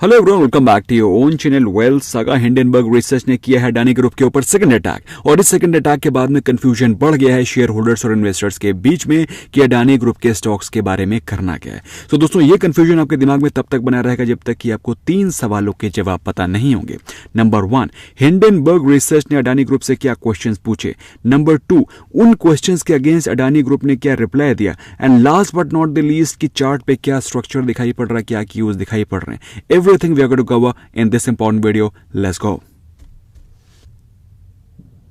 Hello everyone, welcome back to your own channel Wealth Saga. Hindenburg research ने किया है Adani group के ऊपर सेकंड अटैक, और इस सेकंड अटैक के बाद में कंफ्यूजन बढ़ गया है शेयर होल्डर्स और इन्वेस्टर्स के बीच में कि अडानी ग्रुप के स्टॉक्स के बारे में करना क्या है। तो दोस्तों, ये कंफ्यूजन आपके दिमाग में तब तक बना रहेगा जब तक कि आपको 3 सवालों के जवाब पता नहीं होंगे। नंबर 1, हिंडनबर्ग रिसर्च ने अडानी ग्रुप से क्या क्वेश्चन पूछे। नंबर 2, उन क्वेश्चन के अगेंस्ट अडानी ग्रुप ने क्या रिप्लाई दिया। And last but not the least, की चार्ट पे क्या स्ट्रक्चर दिखाई पड़ रहा है, क्या क्यूज दिखाई पड़ रहे हैं। Everything we are going to cover in this important video. Let's go.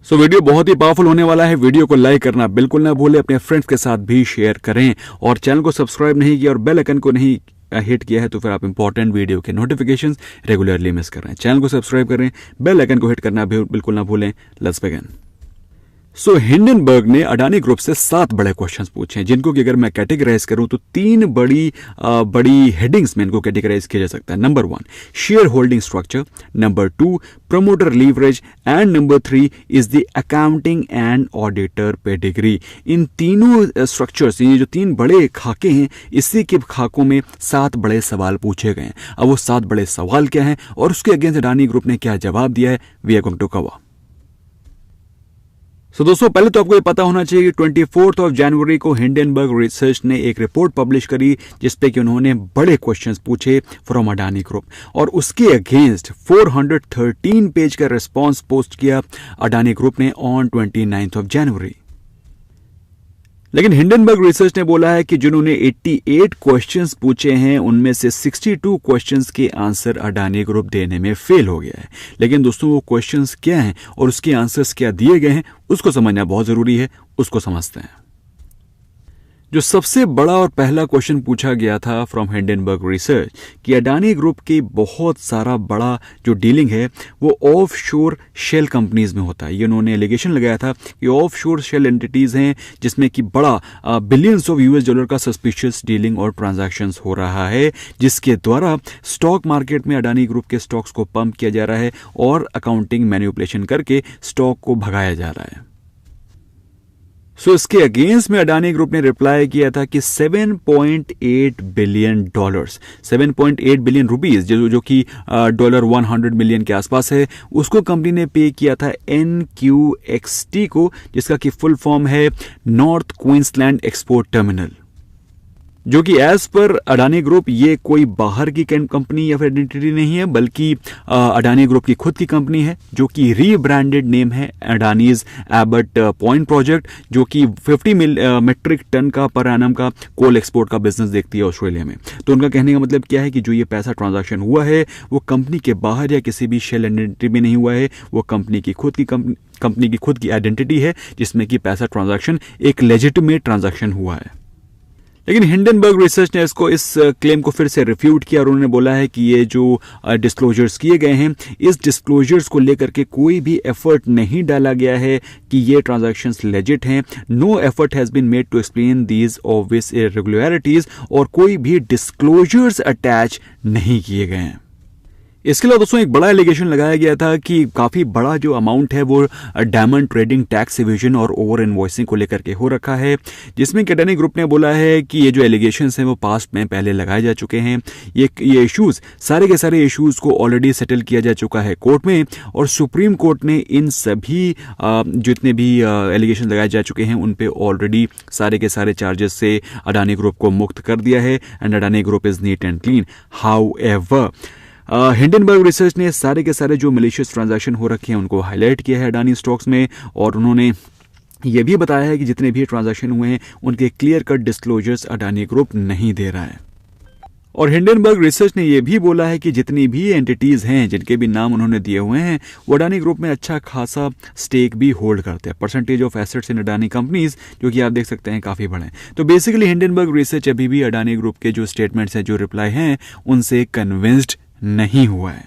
So video बहुत ही पावरफुल होने वाला है। वीडियो को लाइक करना बिल्कुल ना भूलें, अपने फ्रेंड्स के साथ भी शेयर करें, और चैनल को सब्सक्राइब नहीं किया और बेल आइकन को नहीं हिट किया है तो फिर आप इंपॉर्टेंट वीडियो के नोटिफिकेशंस रेगुलरली मिस कर रहे हैं। चैनल को सब्सक्राइब करें, बेल आइकन को हिट करना बिल्कुल ना भूलें। Let's begin. सो हिंडनबर्ग ने अडानी ग्रुप से 7 बड़े क्वेश्चंस पूछे हैं, जिनको कि अगर मैं कैटेगराइज करूं तो 3 बड़ी हेडिंग्स में इनको कैटेगराइज किया जा सकता है। Number 1, share holding structure. Number 2, promoter leverage. And number 3 is the accounting and auditor pedigree. इन तीनों स्ट्रक्चर्स, ये जो 3 बड़े खाके हैं, इसी के खाकों में 7 बड़े सवाल पूछे गए हैं। अब वो 7 बड़े सवाल क्या हैं और उसके अगेंस्ट अडानी ग्रुप ने क्या जवाब दिया है, we are going to cover. तो दोस्तों, पहले तो आपको ये पता होना चाहिए कि 24 जनवरी को हिंडनबर्ग रिसर्च ने एक रिपोर्ट पब्लिश करी जिसपे कि उन्होंने बड़े क्वेश्चंस पूछे फ्रॉम अडानी ग्रुप, और उसके अगेंस्ट 413 पेज का रिस्पांस पोस्ट किया अडानी ग्रुप ने ऑन 29 जनवरी। लेकिन हिंडनबर्ग रिसर्च ने बोला है कि जिन्होंने 88 क्वेश्चंस पूछे हैं उनमें से 62 क्वेश्चंस के आंसर अडानी ग्रुप देने में फेल हो गया है। लेकिन दोस्तों, वो क्वेश्चंस क्या हैं और उसके आंसर्स क्या दिए गए हैं उसको समझना बहुत जरूरी है। उसको समझते हैं। जो सबसे बड़ा और पहला क्वेश्चन पूछा गया था फ्रॉम हिंडनबर्ग रिसर्च कि अडानी ग्रुप की बहुत सारा बड़ा जो डीलिंग है वो ऑफशोर शेल कंपनीज में होता है। ये उन्होंने एलिगेशन लगाया था कि ऑफशोर शेल एंटिटीज हैं जिसमें कि बड़ा बिलियंस ऑफ यूएस डॉलर का सस्पिशियस डीलिंग और ट्रांजैक्शंस हो रहा है, जिसके द्वारा स्टॉक मार्केट में अडानी ग्रुप के स्टॉक्स को पंप किया जा रहा है और अकाउंटिंग मैनिपुलेशन करके स्टॉक को भगाया जा रहा है। सो इसके अगेंस्ट में अडानी ग्रुप ने रिप्लाई किया था कि 7.8 बिलियन डॉलर्स, 7.8 बिलियन रुपीज, जो कि डॉलर 100 मिलियन के आसपास है, उसको कंपनी ने पे किया था NQXT को, जिसका कि फुल फॉर्म है नॉर्थ क्वींसलैंड एक्सपोर्ट टर्मिनल, जो कि एज पर अडानी ग्रुप ये कोई बाहर की कंपनी या फिर आइडेंटिटी नहीं है, बल्कि अडानी ग्रुप की खुद की कंपनी है, जो कि रीब्रांडेड नेम है अडानीज एबट पॉइंट प्रोजेक्ट, जो कि 50 मेट्रिक टन का पर एनम का कोल एक्सपोर्ट का बिजनेस देखती है ऑस्ट्रेलिया में। तो उनका कहने का मतलब क्या है कि जो ये पैसा ट्रांजैक्शन हुआ है वो कंपनी के बाहर या किसी भी शेल आइडेंटिटी में नहीं हुआ है, वो कंपनी की खुद की आइडेंटिटी है, जिसमें कि पैसा ट्रांजैक्शन एक लेजिटिमेट ट्रांजैक्शन हुआ है। लेकिन हिंडनबर्ग रिसर्च ने इस क्लेम को फिर से रिफ्यूट किया और उन्होंने बोला है कि ये जो डिस्क्लोजर्स किए गए हैं, इस डिस्क्लोजर्स को लेकर के कोई भी एफर्ट नहीं डाला गया है कि ये ट्रांजैक्शंस लेजिट हैं। No effort has been made to explain these obvious irregularities, और कोई भी डिस्क्लोजर्स अटैच नहीं किए गए हैं। इसके अलावा दोस्तों, एक बड़ा एलिगेशन लगाया गया था कि काफी बड़ा जो अमाउंट है वो डायमंड ट्रेडिंग, टैक्स इवेजन और ओवर इनवॉइसिंग को लेकर के हो रखा है, जिसमें अडानी ग्रुप ने बोला है कि ये जो एलिगेशंस हैं वो पास्ट में पहले लगाए जा चुके हैं। ये इश्यूज, सारे के सारे इश्यूज को ऑलरेडी सेटल किया जा चुका है कोर्ट में, और सुप्रीम कोर्ट ने इन सभी जितने भी एलिगेशन लगाए जा चुके हैं उन पे ऑलरेडी सारे के सारे चार्जेस से अडानी ग्रुप को मुक्त कर दिया है, and Adani group is neat and clean. However, Hindenburg research ने सारे के सारे जो मलिशियस ट्रांजैक्शन हो रखे हैं उनको हाईलाइट किया है अडानी स्टॉक्स में, और उन्होंने ये भी बताया है कि जितने भी ट्रांजैक्शन हुए हैं उनके clear cut disclosures Adani group नहीं दे रहा है। और हिंडनबर्ग रिसर्च ने यह भी बोला है कि जितनी भी एंटिटीज हैं जिनके भी नाम उन्होंने दिए हुए हैं वो अडानी ग्रुप में अच्छा खासा स्टेक भी होल्ड करते हैं। Percentage of assets in Adani companies, जो कि आप देख सकते हैं काफी बड़े हैं। तो बेसिकली हिंडनबर्ग रिसर्च अभी भी अडानी ग्रुप के जो स्टेटमेंट्स हैं, जो रिप्लाई हैं, उनसे कन्विंस्ड नहीं हुआ है।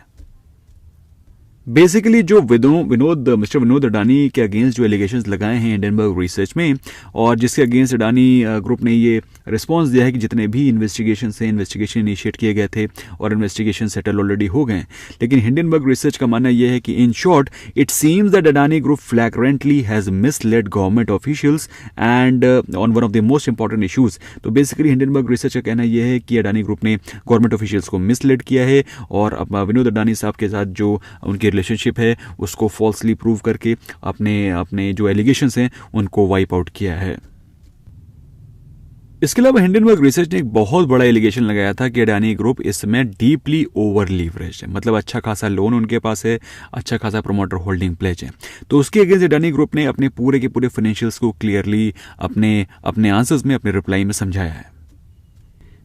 बेसिकली जो मिस्टर विनोद अडानी के अगेंस्ट जो एलिगेशंस लगाए हैं हिंडनबर्ग रिसर्च में, और जिसके अगेंस्ट अडानी ग्रुप ने ये रिस्पांस दिया है कि जितने भी इन्वेस्टिगेशन इनिशिएट किए गए थे और इन्वेस्टिगेशन सेटल ऑलरेडी हो गए हैं। लेकिन हिंडनबर्ग रिसर्च का मानना यह है कि in short it seems that Adani group flagrantly has misled government officials and on one of the most important issues. तो बेसिकली हिंडनबर्ग रिसर्च का कहना यह है कि अडानी ग्रुप ने गवर्नमेंट ऑफिशियल्स को मिसलेड किया है और विनोद अडानी साहब के साथ जो उनकी रिलेशनशिप है उसको फॉल्सली प्रूव करके अपने जो एलिगेशंस हैं उनको वाइप आउट किया है। इसके अलावा हिंडनबर्ग रिसर्च ने एक बहुत बड़ा एलिगेशन लगाया था कि अडानी ग्रुप इस समय डीपली ओवर लीवरेज है, मतलब अच्छा खासा लोन उनके पास है, अच्छा खासा प्रोमोटर होल्डिंग प्लेज है। तो उसके अगेंस्ट अडानी ग्रुप ने अपने पूरे के पूरे फाइनेंशियल्स को क्लियरली अपने आंसर्स में, अपने रिप्लाई में समझाया है,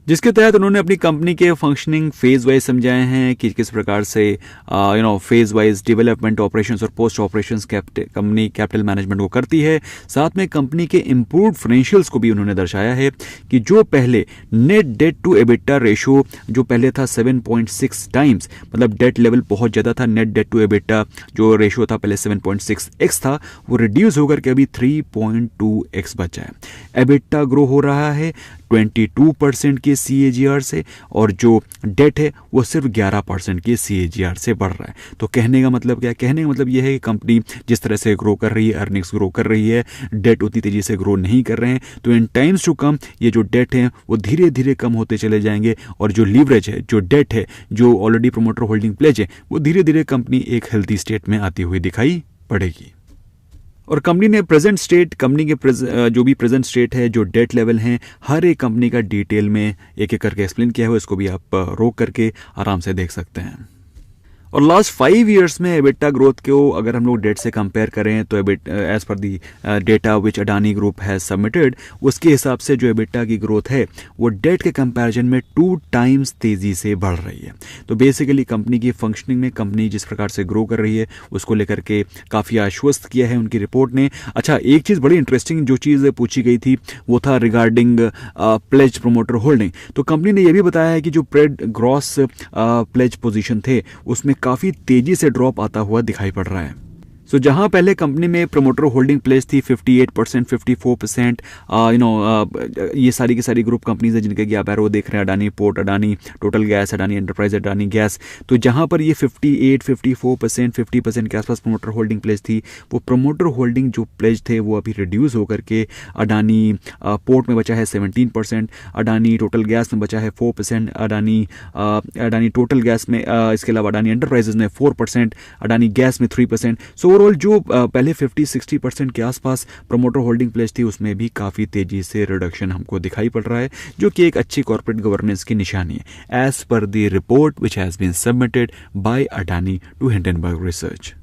जिसके तहत उन्होंने अपनी कंपनी के फंक्शनिंग फेज वाइज समझाए हैं कि किस प्रकार से फेज वाइज डेवलपमेंट, ऑपरेशंस और post operations company capital management को करती है। साथ में कंपनी के इंप्रूव्ड फाइनेंशियल्स को भी उन्होंने दर्शाया है कि जो पहले net debt to EBITDA ratio जो पहले था 7.6 टाइम्स, मतलब डेट लेवल बहुत ज़्यादा था, नेट डेट टू एबिटा जो रेशो था पहले 7.6x था, वो रिड्यूस होकर के अभी 3.2x बचा है। एबिटा ग्रो हो रहा है 22% के CAGR से और जो डेट है वो सिर्फ 11% के CAGR से बढ़ रहा है। तो कहने का मतलब क्या है? कहने का मतलब यह है कि कंपनी जिस तरह से ग्रो कर रही है, अर्निंग्स ग्रो कर रही है, डेट उतनी तेजी से ग्रो नहीं कर रहे हैं। तो इन टाइम्स टू कम ये जो डेट है वो धीरे धीरे कम होते चले जाएंगे और जो लीवरेज है, जो डेट है, जो ऑलरेडी प्रोमोटर होल्डिंग प्लेज है, वो धीरे धीरे कंपनी एक हेल्थी स्टेट में आती हुई दिखाई पड़ेगी। और कंपनी ने जो भी प्रेजेंट स्टेट है, जो डेट लेवल हैं, हर एक कंपनी का डिटेल में एक एक करके एक्सप्लेन किया है। इसको भी आप रोक करके आराम से देख सकते हैं। और लास्ट 5 ईयर्स में एबिटा ग्रोथ को अगर हम लोग डेट से कंपेयर करें तो as per the data which Adani group has submitted, उसके हिसाब से जो एबिटा की ग्रोथ है वो डेट के कंपैरिजन में 2 टाइम्स तेजी से बढ़ रही है। तो बेसिकली कंपनी की फंक्शनिंग में, कंपनी जिस प्रकार से ग्रो कर रही है उसको लेकर के काफ़ी आश्वस्त किया है उनकी रिपोर्ट ने। अच्छा, एक चीज़ बड़ी इंटरेस्टिंग जो चीज़ पूछी गई थी वो था रिगार्डिंग प्लेज प्रोमोटर होल्डिंग। तो कंपनी ने यह भी बताया है कि जो ग्रॉस प्लेज पोजीशन थे उसमें काफ़ी तेजी से ड्रॉप आता हुआ दिखाई पड़ रहा है। सो जहां पहले कंपनी में प्रोमोटर होल्डिंग प्लेज थी 58%, 54%, ये सारी की सारी ग्रुप कंपनीज है जिनके कि आप एरो देख रहे हैं, Adani port, Adani total gas, Adani enterprise, Adani gas. तो जहां पर ये 58, 54%, 50% के आसपास प्रोमोटर होल्डिंग प्लेज थी, वो प्रोमोटर होल्डिंग जो प्लेज थे वो अभी रिड्यूस होकर के अडानी पोर्ट में बचा है 17%, अडानी टोटल गैस में बचा है 4%, अडानी टोटल गैस में, इसके अलावा अडानी एंटरप्राइजेज में 4%, अडानी गैस में 3%। सो ओवरऑल जो पहले 50-60% के आसपास प्रोमोटर होल्डिंग प्लेज थी उसमें भी काफ़ी तेजी से रिडक्शन हमको दिखाई पड़ रहा है, जो कि एक अच्छी कॉर्पोरेट गवर्नेंस की निशानी है as per the report which has been submitted by Adani to Hindenburg research.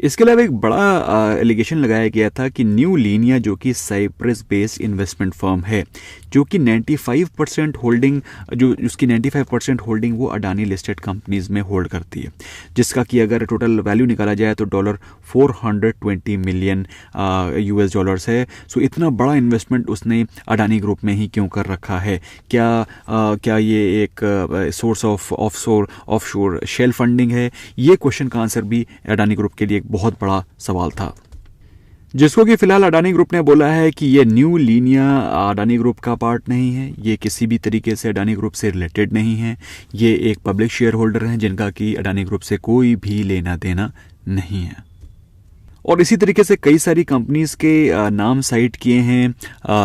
इसके अलावा एक बड़ा एलिगेशन लगाया गया था कि न्यू लीनिया जो कि साइप्रस बेस्ड इन्वेस्टमेंट फर्म है, जो कि 95% होल्डिंग, जो उसकी 95% होल्डिंग वो अडानी लिस्टेड कंपनीज में होल्ड करती है, जिसका कि अगर टोटल वैल्यू निकाला जाए तो $420 मिलियन US है। सो इतना बड़ा इन्वेस्टमेंट उसने अडानी ग्रुप में ही क्यों कर रखा है? क्या ये एक source of offshore shell funding है? ये क्वेश्चन का आंसर भी अडानी ग्रुप के लिए एक बहुत बड़ा सवाल था, जिसको कि फिलहाल अडानी ग्रुप ने बोला है कि ये न्यू लीनिया अडानी ग्रुप का पार्ट नहीं है, ये किसी भी तरीके से अडानी ग्रुप से रिलेटेड नहीं है, ये एक पब्लिक शेयर होल्डर हैं जिनका कि अडानी ग्रुप से कोई भी लेना देना नहीं है। और इसी तरीके से कई सारी कंपनीज के नाम साइट किए हैं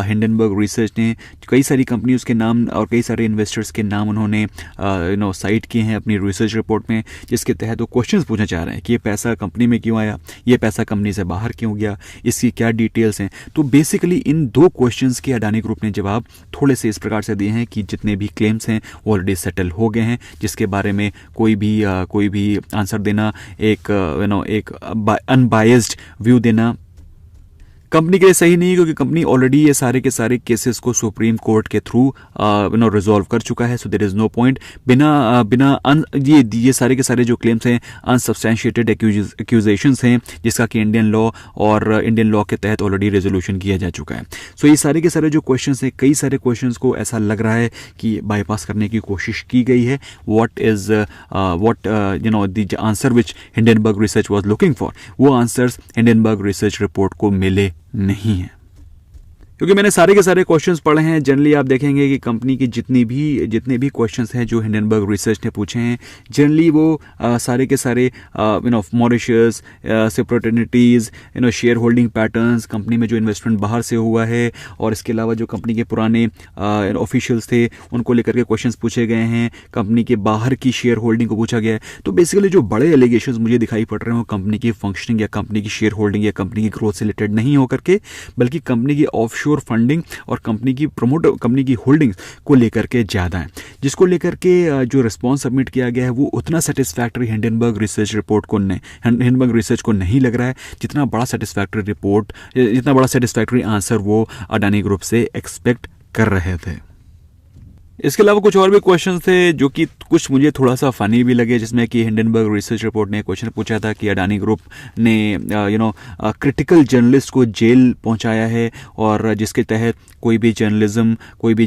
हिंडनबर्ग रिसर्च ने, कई सारी कंपनीज के नाम और कई सारे इन्वेस्टर्स के नाम उन्होंने साइट किए हैं अपनी रिसर्च रिपोर्ट में, जिसके तहत वो क्वेश्चंस पूछना चाह रहे हैं कि ये पैसा कंपनी में क्यों आया, ये पैसा कंपनी से बाहर क्यों गया, इसकी क्या डिटेल्स हैं। तो बेसिकली इन 2 क्वेश्चंस के अडानी ग्रुप ने जवाब थोड़े से इस प्रकार से दिए हैं कि जितने भी क्लेम्स हैं वो ऑलरेडी सेटल हो गए हैं, जिसके बारे में कोई भी आंसर देना, एक अनबायस्ड व्यू देना कंपनी के लिए सही नहीं है, क्योंकि कंपनी ऑलरेडी ये सारे के सारे केसेस को सुप्रीम कोर्ट के थ्रू रिजॉल्व कर चुका है। So there is no point. ये सारे के सारे जो क्लेम्स हैं अनसब्सटेंशिएटेड एक्यूजेशंस हैं, जिसका कि इंडियन लॉ और इंडियन लॉ के तहत ऑलरेडी रेजोल्यूशन किया जा चुका है। सो ये सारे के सारे जो क्वेश्चंस हैं, कई सारे क्वेश्चंस को ऐसा लग रहा है कि बाईपास करने की कोशिश की गई है। What the answer which Hindenburg research was looking for, वो आंसर्स हिंडनबर्ग रिसर्च रिपोर्ट को मिले नहीं हैं। क्योंकि मैंने सारे के सारे क्वेश्चंस पढ़े हैं, जनरली आप देखेंगे कि कंपनी की जितने भी क्वेश्चंस हैं जो हिंडनबर्ग रिसर्च ने पूछे हैं, जनरली वो सारे के सारे मॉरिशस, सेपरेटर्निटीज़, शेयर होल्डिंग पैटर्न्स, कंपनी में जो इन्वेस्टमेंट बाहर से हुआ है, और इसके अलावा जो कंपनी के पुराने ऑफिशियल्स थे उनको लेकर के क्वेश्चंस पूछे गए हैं। कंपनी के बाहर की शेयर होल्डिंग को पूछा गया है। तो बेसिकली जो बड़े एलिगेशंस मुझे दिखाई पड़ रहे हैं वो कंपनी की फंक्शनिंग या कंपनी की शेयर होल्डिंग या कंपनी की ग्रोथ से रिलेटेड नहीं होकर के, बल्कि कंपनी की ऑफ फंडिंग और कंपनी की होल्डिंग्स को लेकर के ज्यादा है, जिसको लेकर के जो रिस्पॉन्स सबमिट किया गया है वो उतना सेटिस्फैक्टरी हिंडनबर्ग रिसर्च को नहीं लग रहा है, जितना बड़ा सेटिस्फैक्टरी आंसर वो अडानी ग्रुप से एक्सपेक्ट कर रहे थे। इसके अलावा कुछ और भी क्वेश्चन थे जो कि कुछ मुझे थोड़ा सा फनी भी लगे, जिसमें कि हिंडनबर्ग रिसर्च रिपोर्ट ने क्वेश्चन पूछा था कि अडानी ग्रुप ने क्रिटिकल जर्नलिस्ट को जेल पहुंचाया है, और जिसके तहत कोई भी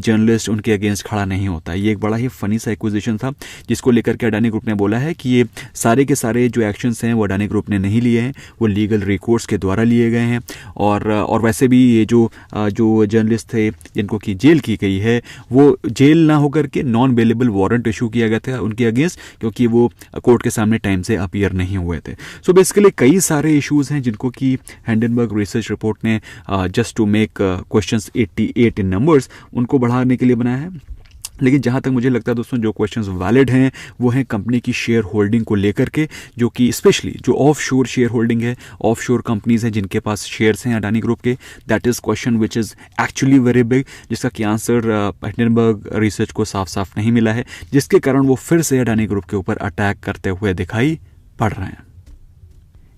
जर्नलिस्ट उनके अगेंस्ट खड़ा नहीं होता। ये एक बड़ा ही फनी सा एक्विजिशन था, जिसको लेकर के अडानी ग्रुप ने बोला है कि ये सारे के सारे जो एक्शंस हैं वो अडानी ग्रुप ने नहीं लिए हैं, वो लीगल रिकोर्स के द्वारा लिए गए हैं। और वैसे भी ये जो जर्नलिस्ट थे जिनको की जेल की गई है, वो जेल ना होकर के नॉन बेलेबल वारंट इशू किया गया था उनके अगेंस्ट, क्योंकि वो कोर्ट के सामने टाइम से अपीयर नहीं हुए थे। सो बेसिकली कई सारे इश्यूज हैं जिनको कि हिंडनबर्ग रिसर्च रिपोर्ट ने just to make questions 88 in numbers उनको बढ़ाने के लिए बनाया है। लेकिन जहाँ तक मुझे लगता है दोस्तों, जो क्वेश्चंस वैलिड हैं वो हैं कंपनी की शेयर होल्डिंग को लेकर के, जो कि स्पेशली जो ऑफ शोर शेयर होल्डिंग है, ऑफ शोर कंपनीज हैं जिनके पास शेयर्स हैं अडानी ग्रुप के। That is question which is actually very big, जिसका कि आंसर हिंडनबर्ग रिसर्च को साफ साफ नहीं मिला है, जिसके कारण वो फिर से अडानी ग्रुप के ऊपर अटैक करते हुए दिखाई पड़ रहे हैं।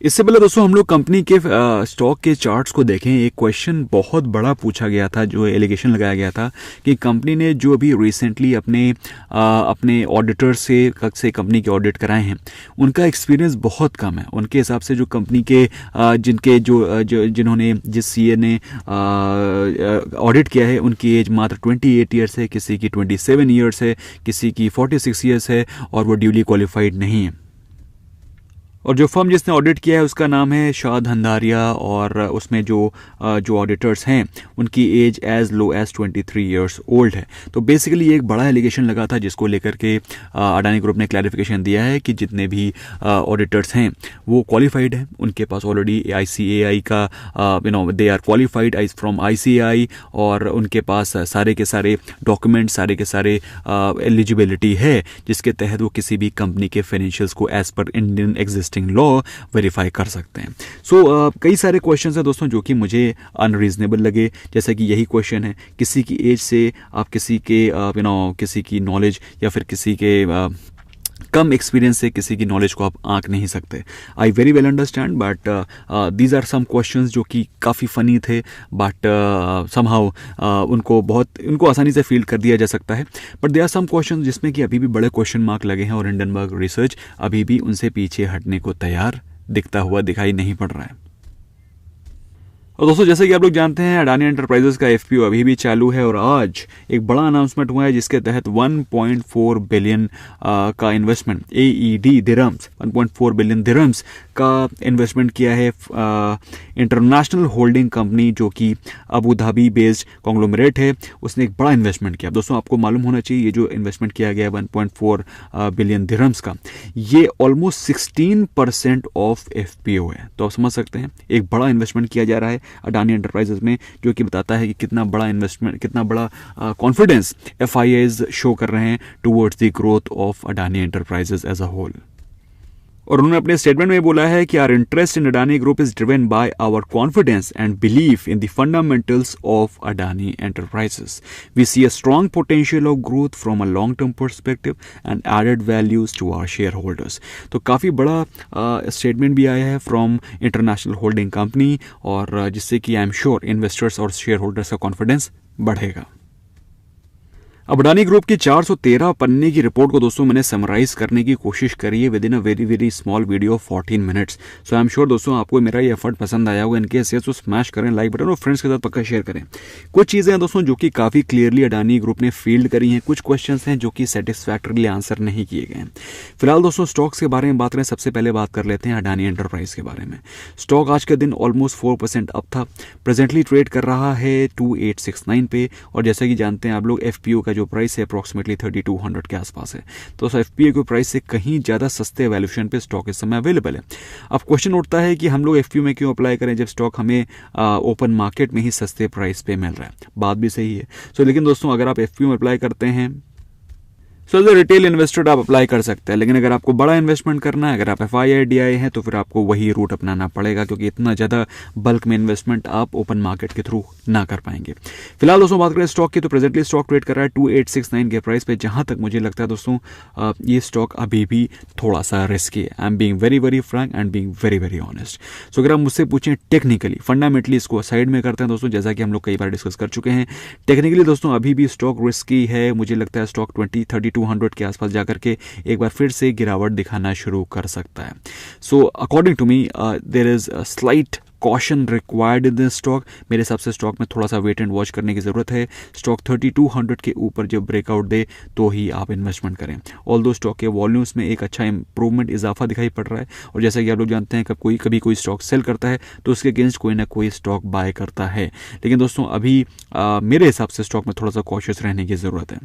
इससे पहले दोस्तों हम लोग कंपनी के स्टॉक के चार्ट्स को देखें। एक क्वेश्चन बहुत बड़ा पूछा गया था, जो एलिगेशन लगाया गया था कि कंपनी ने जो अभी रिसेंटली अपने ऑडिटर से कंपनी के ऑडिट कराए हैं, उनका एक्सपीरियंस बहुत कम है। उनके हिसाब से जो कंपनी के जिन्होंने जिस सीए ने ऑडिट किया है, उनकी एज मात्र 28 ईयर्स है, किसी की 27 ईयर्स है, किसी की 46 ईयर्स है, और वो ड्यूली क्वालिफाइड नहीं है। और जो फर्म जिसने ऑडिट किया है उसका नाम है शाह धंधारिया, और उसमें जो ऑडिटर्स हैं उनकी age as low as 23 years old है। तो बेसिकली ये एक बड़ा एलिगेशन लगा था, जिसको लेकर के अडानी ग्रुप ने क्लैरिफिकेशन दिया है कि जितने भी ऑडिटर्स हैं वो क्वालिफाइड हैं, उनके पास ऑलरेडी ICAI का they are qualified from ICAI, और उनके पास सारे के सारे डॉक्यूमेंट, सारे के सारे एलिजिबिलिटी है, जिसके तहत वो किसी भी कंपनी के फाइनेंशियल्स को as per Indian existing law verify कर सकते हैं। सो कई सारे क्वेश्चंस हैं दोस्तों जो कि मुझे अनरीजनेबल लगे, जैसे कि यही क्वेश्चन है, किसी की एज से आप किसी की नॉलेज या फिर किसी के कम एक्सपीरियंस से किसी की नॉलेज को आप आंक नहीं सकते। I very well understand, but these are some questions जो कि काफ़ी फ़नी थे, बट समहाउ उनको आसानी से फील्ड कर दिया जा सकता है। But they are some questions जिसमें कि अभी भी बड़े क्वेश्चन मार्क लगे हैं, और हिंडनबर्ग रिसर्च अभी भी उनसे पीछे हटने को तैयार दिखता हुआ दिखाई नहीं पड़ रहा है। और दोस्तों जैसे कि आप लोग जानते हैं, अडानी एंटरप्राइजेस का FPO अभी भी चालू है, और आज एक बड़ा अनाउंसमेंट हुआ है जिसके तहत 1.4 बिलियन का investment AED dirhams 1.4 billion dirhams का इन्वेस्टमेंट किया है इंटरनेशनल होल्डिंग कंपनी, जो कि अबू धाबी बेस्ड कॉन्ग्लोमरेट है। उसने एक बड़ा इन्वेस्टमेंट किया। दोस्तों आपको मालूम होना चाहिए, ये जो इन्वेस्टमेंट किया गया है 1.4 बिलियन दिरहम्स का, ये ऑलमोस्ट 16% ऑफ FPO है। तो आप समझ सकते हैं एक बड़ा इन्वेस्टमेंट किया जा रहा है अडानी एंटरप्राइजेस में, जो कि बताता है कि कितना बड़ा इन्वेस्टमेंट, कितना बड़ा कॉन्फिडेंस FIIs शो कर रहे हैं towards the growth of Adani enterprises as a whole. और उन्होंने अपने स्टेटमेंट में बोला है कि our interest in Adani group is driven by our confidence and belief in the fundamentals of Adani enterprises. We see a strong potential of growth from a long term perspective and added values to our share holders. तो काफ़ी बड़ा statement भी आया है from international holding company, और जिससे कि I am sure investors और शेयर होल्डर्स का कॉन्फिडेंस बढ़ेगा। अब अडानी ग्रुप की 413 पन्ने की रिपोर्ट को दोस्तों मैंने समराइज करने की कोशिश करी है with in a very very small video of 14 minutes. So I am sure दोस्तों आपको मेरा ये एफर्ट पसंद आया होगा। इनके यस तो स्मैश करें लाइक बटन और फ्रेंड्स के साथ पक्का शेयर करें। कुछ चीज़ें हैं दोस्तों जो कि काफ़ी क्लियरली अडानी ग्रुप ने फील्ड करी हैं, कुछ क्वेश्चन हैं जो कि सेटिस्फैक्टरीली आंसर नहीं किए गए हैं। फिलहाल दोस्तों स्टॉक्स के बारे में बात करें, सबसे पहले बात कर लेते हैं अडानी एंटरप्राइज के बारे में। स्टॉक आज के दिन ऑलमोस्ट 4% अप था, प्रेजेंटली ट्रेड कर रहा है 2869 पे, और जैसा कि जानते हैं आप लोग एफपीओ का जो प्राइस है अप्रोक्सीमेटली 3200 के आसपास है। तो एफपीओ के प्राइस से कहीं ज़्यादा सस्ते वैल्यूएशन पे स्टॉक इस समय अवेलेबल है। अब क्वेश्चन उठता है कि हम लोग एफपीओ में क्यों अप्लाई करें जब स्टॉक हमें ओपन मार्केट में ही सस्ते प्राइस पे मिल रहा है। बात भी सही है। लेकिन दोस्तों अगर आप एफपीओ में अप्लाई करते हैं एज ए रिटेल इन्वेस्टर आप अप्लाई कर सकते हैं, लेकिन अगर आपको बड़ा इन्वेस्टमेंट करना है, अगर आप FII हैं तो फिर आपको वही रूट अपनाना पड़ेगा, क्योंकि इतना ज़्यादा बल्क में इन्वेस्टमेंट आप ओपन मार्केट के थ्रू ना कर पाएंगे। फिलहाल दोस्तों बात करें स्टॉक की, तो प्रेजेंटली स्टॉक ट्रेड कर रहा है 2869 के प्राइस पे। जहां तक मुझे लगता है दोस्तों ये स्टॉक अभी भी थोड़ा सा रिस्की है। I am being very very frank and being very very honest. So अगर आप मुझसे पूछें टेक्निकली फंडामेंटली इसको साइड में करते हैं दोस्तों, जैसा कि हम लोग कई बार डिस्कस कर चुके हैं, टेक्निकली दोस्तों अभी भी स्टॉक रिस्की है। मुझे लगता है स्टॉक 3200 के आसपास करके एक बार फिर से गिरावट दिखाना शुरू कर सकता है। So according to me there is a slight caution required in this stock. मेरे हिसाब से स्टॉक में थोड़ा सा वेट एंड वॉच करने की जरूरत है। स्टॉक 3200 के ऊपर जब ब्रेकआउट दे तो ही आप इन्वेस्टमेंट करें। ऑल्दो स्टॉक के वॉल्यूम्स में एक अच्छा इंप्रूवमेंट इजाफा दिखाई पड़ रहा है, और जैसा कि आप लोग जानते हैं कभी कोई स्टॉक सेल करता है तो उसके अगेंस्ट कोई ना कोई स्टॉक बाय करता है। लेकिन दोस्तों अभी मेरे हिसाब से स्टॉक में थोड़ा सा कॉशियस रहने की जरूरत है।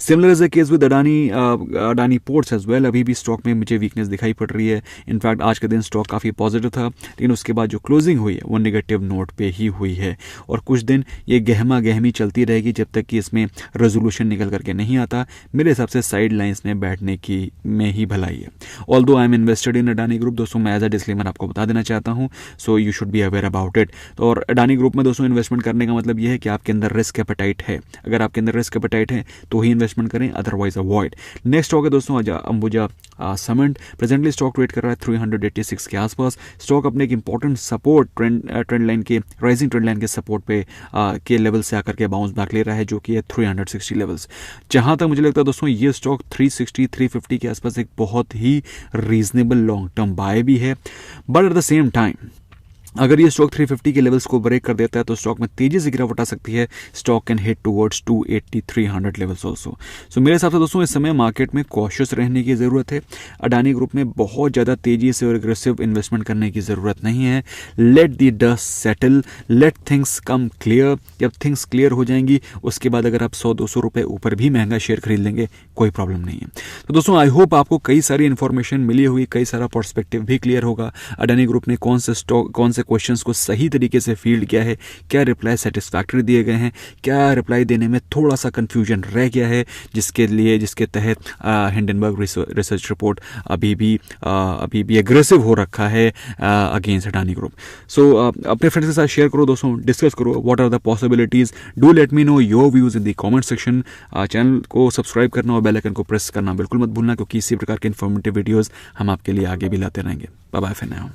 Similar is the case with Adani ports as well. अभी भी स्टॉक में मुझे वीकनेस दिखाई पड़ रही है। इनफैक्ट आज के दिन स्टॉक काफ़ी पॉजिटिव था, लेकिन उसके बाद जो क्लोजिंग हुई है वो नेगेटिव नोट पे ही हुई है, और कुछ दिन ये गहमा गहमी चलती रहेगी जब तक कि इसमें रेजोल्यूशन निकल करके नहीं आता। मेरे हिसाब से साइड लाइन्स में बैठने की में ही भलाई है। Although I am invested in Adani group दोस्तों, मैं एज अ डिस्क्लेमर आपको बता देना चाहता हूँ, so you should be aware about it. और अडानी ग्रुप में दोस्तों इन्वेस्टमेंट करने का मतलब ये है कि आपके अंदर रिस्क एपेटाइट है। अगर आपके अंदर रिस्क एपेटाइट है तो ही इन्वेस्टमेंट करें, अदरवाइज अवॉइड। नेक्स्ट स्टॉक है दोस्तों Ambuja cement. Presently stock trade कर रहा है 386 के आसपास। स्टॉक अपने एक इंपॉर्टेंट सपोर्ट ट्रेंड लाइन के राइजिंग ट्रेंड लाइन के सपोर्ट पे के लेवल से आकर के बाउंस बैक ले रहा है, जो कि है 360 लेवल्स। जहां तक मुझे लगता है दोस्तों ये स्टॉक 360 350 के आसपास एक बहुत ही रीजनेबल लॉन्ग टर्म बाय भी है। But at the same time अगर ये स्टॉक 350 के लेवल्स को ब्रेक कर देता है तो स्टॉक में तेजी से गिरावट आ सकती है। Stock can hit towards 280 300 levels also. So मेरे हिसाब से दोस्तों इस समय मार्केट में कॉशियस रहने की ज़रूरत है। अडानी ग्रुप में बहुत ज़्यादा तेजी से और एग्रेसिव इन्वेस्टमेंट करने की ज़रूरत नहीं है। Let the dust settle, let things come clear. जब थिंग्स क्लियर हो जाएंगी उसके बाद अगर आप 100-200 रुपये ऊपर भी महंगा शेयर खरीद लेंगे कोई प्रॉब्लम नहीं है। तो दोस्तों आई होप आपको कई सारी इन्फॉर्मेशन मिली होगी, कई सारा पर्सपेक्टिव भी क्लियर होगा। अडानी ग्रुप ने कौन से क्वेश्चंस को सही तरीके से फील्ड किया है, क्या रिप्लाई सेटिस्फैक्टरी दिए गए हैं, क्या रिप्लाई देने में थोड़ा सा कंफ्यूजन रह गया है, जिसके तहत हिंडनबर्ग रिसर्च रिपोर्ट अभी भी एग्रेसिव हो रखा है अगेंस्ट अडानी ग्रुप। सो अपने फ्रेंड्स के साथ शेयर करो दोस्तों, डिस्कस करो what are the possibilities. Do let me know your views in the comment section. Channel को सब्सक्राइब करना और बेल आइकन को प्रेस करना बिल्कुल मत भूलना, क्योंकि इसी प्रकार के इन्फॉर्मेटिव वीडियोस हम आपके लिए आगे भी लाते रहेंगे। Bye bye for now.